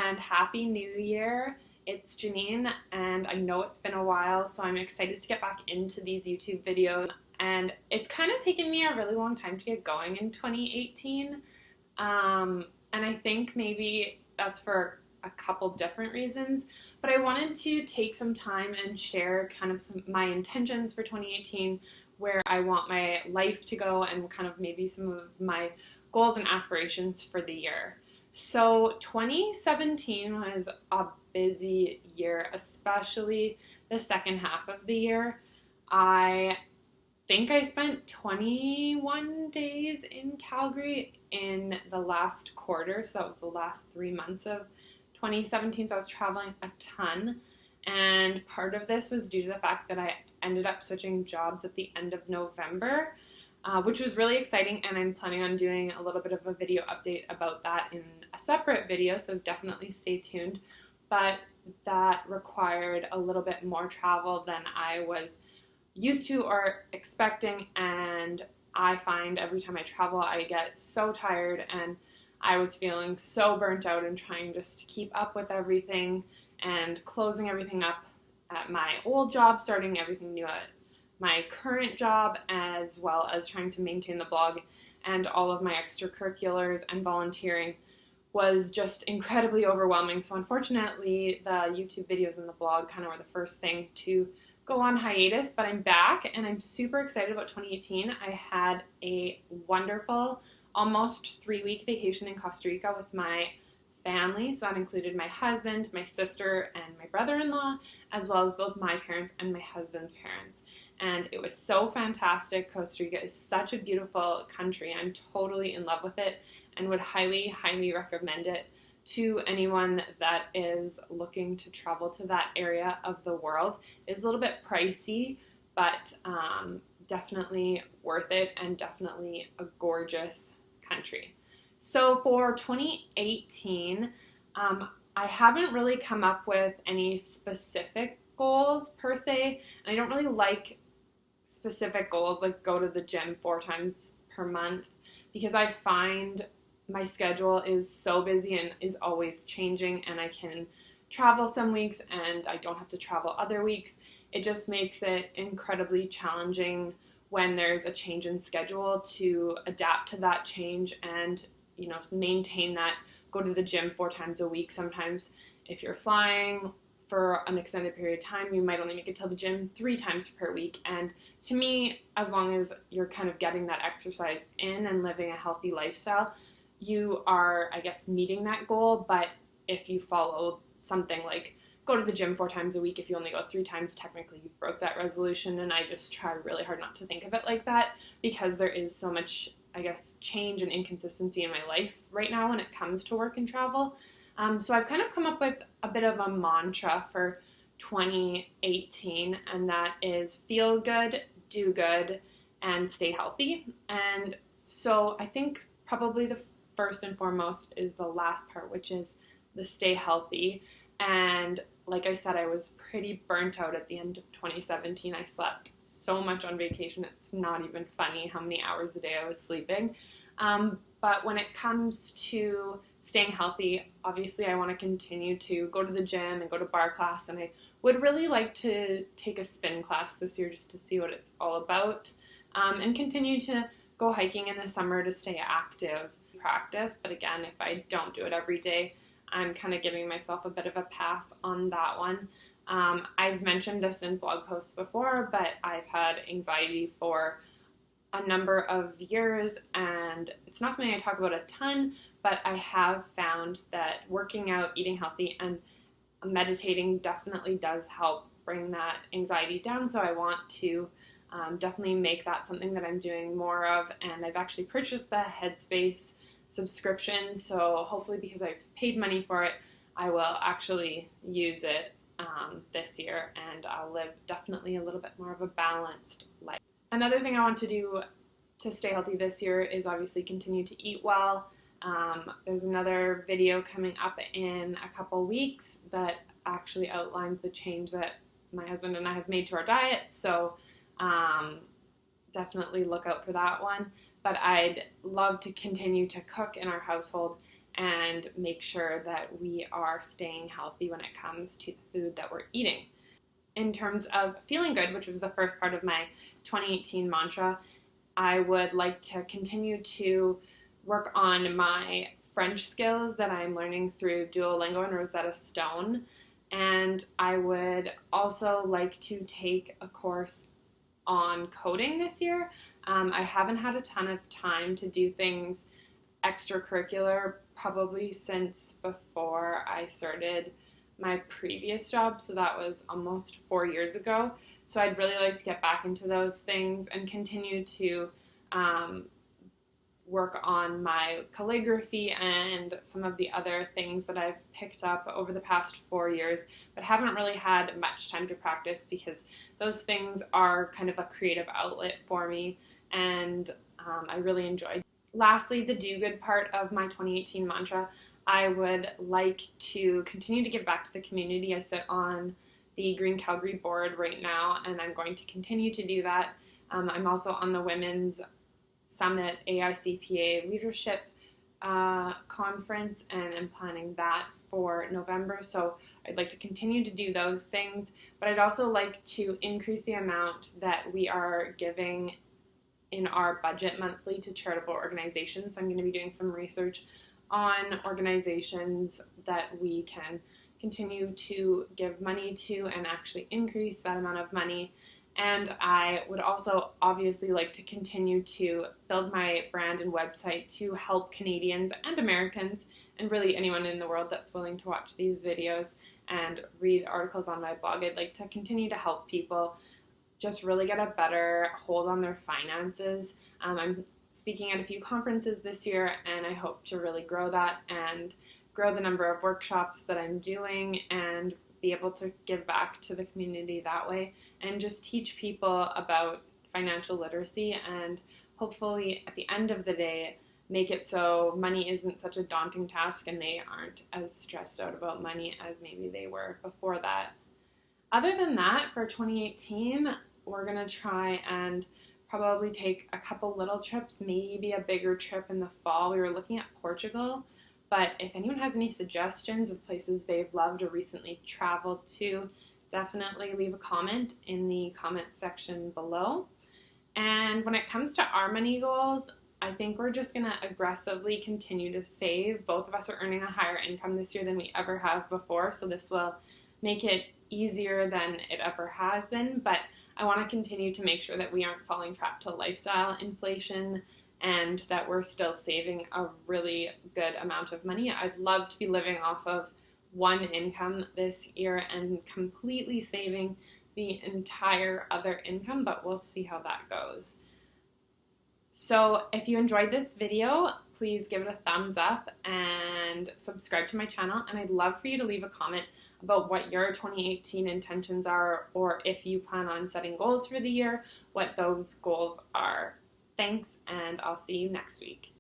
and Happy New Year. It's Janine, and I know it's been a while, so I'm excited to get back into these YouTube videos. And it's kind of taken me a really long time to get going in 2018. And I think maybe that's for a couple different reasons, but I wanted to take some time and share kind of my intentions for 2018, where I want my life to go, and kind of maybe some of my goals and aspirations for the year. So 2017 was a busy year, especially the second half of the year. I think I spent 21 days in Calgary in the last quarter, so that was the last 3 months of 2017, so I was traveling a ton, and part of this was due to the fact that I ended up switching jobs at the end of November, which was really exciting, and I'm planning on doing a little bit of a video update about that in a separate video, so definitely stay tuned. But that required a little bit more travel than I was used to or expecting, and I find every time I travel I get so tired, and I was feeling so burnt out and trying just to keep up with everything and closing everything up at my old job, starting everything new at my current job, as well as trying to maintain the blog and all of my extracurriculars and volunteering was just incredibly overwhelming. So unfortunately, the YouTube videos and the blog kind of were the first thing to go on hiatus, but I'm back and I'm super excited about 2018. I had a wonderful almost 3-week vacation in Costa Rica with my family. So that included my husband, my sister, and my brother-in-law, as well as both my parents and my husband's parents. And it was so fantastic. Costa Rica is such a beautiful country. I'm totally in love with it and would highly, highly recommend it to anyone that is looking to travel to that area of the world. It's a little bit pricey, but definitely worth it, and definitely a gorgeous country. So for 2018, I haven't really come up with any specific goals per se, and I don't really like specific goals like go to the gym 4 times per month, because I find my schedule is so busy and is always changing, and I can travel some weeks and I don't have to travel other weeks. It just makes it incredibly challenging when there's a change in schedule to adapt to that change and, you know, maintain that go to the gym 4 times a week. Sometimes if you're flying for an extended period of time, you might only make it to the gym 3 times per week. And to me, as long as you're kind of getting that exercise in and living a healthy lifestyle, you are, I guess, meeting that goal. But if you follow something like go to the gym 4 times a week, if you only go 3 times, technically you broke that resolution. And I just try really hard not to think of it like that, because there is so much, I guess, change and inconsistency in my life right now when it comes to work and travel. So I've kind of come up with a bit of a mantra for 2018, and that is feel good, do good, and stay healthy. And so I think probably the first and foremost is the last part, which is the stay healthy. And like I said, I was pretty burnt out at the end of 2017. I slept so much on vacation. It's not even funny how many hours a day I was sleeping. But when it comes to staying healthy, obviously I want to continue to go to the gym and go to bar class, and I would really like to take a spin class this year just to see what it's all about, and continue to go hiking in the summer to stay active, practice. But again, if I don't do it every day, I'm kind of giving myself a bit of a pass on that one. I've mentioned this in blog posts before, but I've had anxiety for a number of years, and it's not something I talk about a ton, but I have found that working out, eating healthy, and meditating definitely does help bring that anxiety down. So I want to definitely make that something that I'm doing more of, and I've actually purchased the Headspace subscription, so hopefully, because I've paid money for it, I will actually use it this year, and I'll live definitely a little bit more of a balanced life. Another thing I want to do to stay healthy this year is obviously continue to eat well. There's another video coming up in a couple weeks that actually outlines the change that my husband and I have made to our diet, so definitely look out for that one. But I'd love to continue to cook in our household and make sure that we are staying healthy when it comes to the food that we're eating. In terms of feeling good, which was the first part of my 2018 mantra, I would like to continue to work on my French skills that I'm learning through Duolingo and Rosetta Stone. And I would also like to take a course on coding this year. I haven't had a ton of time to do things extracurricular probably since before I started my previous job, so that was almost 4 years ago. So I'd really like to get back into those things and continue to work on my calligraphy and some of the other things that I've picked up over the past 4 years, but haven't really had much time to practice because those things are kind of a creative outlet for me, and I really enjoy. Lastly, the do good part of my 2018 mantra, I would like to continue to give back to the community. I sit on the Green Calgary board right now, and I'm going to continue to do that. I'm also on the Women's Summit AICPA Leadership Conference, and I'm planning that for November. So I'd like to continue to do those things, but I'd also like to increase the amount that we are giving in our budget monthly to charitable organizations. So I'm going to be doing some research on organizations that we can continue to give money to and actually increase that amount of money. And I would also obviously like to continue to build my brand and website to help Canadians and Americans, and really anyone in the world that's willing to watch these videos and read articles on my blog. I'd like to continue to help people just really get a better hold on their finances. I'm speaking at a few conferences this year, and I hope to really grow that and grow the number of workshops that I'm doing and be able to give back to the community that way and just teach people about financial literacy, and hopefully at the end of the day make it so money isn't such a daunting task and they aren't as stressed out about money as maybe they were before that. Other than that, for 2018, we're going to try and probably take a couple little trips, maybe a bigger trip in the fall. We were looking at Portugal, but if anyone has any suggestions of places they've loved or recently traveled to, definitely leave a comment in the comment section below. And when it comes to our money goals, I think we're just going to aggressively continue to save. Both of us are earning a higher income this year than we ever have before, so this will make it easier than it ever has been, but I want to continue to make sure that we aren't falling trapped to lifestyle inflation and that we're still saving a really good amount of money. I'd love to be living off of one income this year and completely saving the entire other income, but we'll see how that goes. So if you enjoyed this video, please give it a thumbs up and subscribe to my channel, and I'd love for you to leave a comment about what your 2018 intentions are, or if you plan on setting goals for the year, what those goals are. Thanks, and I'll see you next week.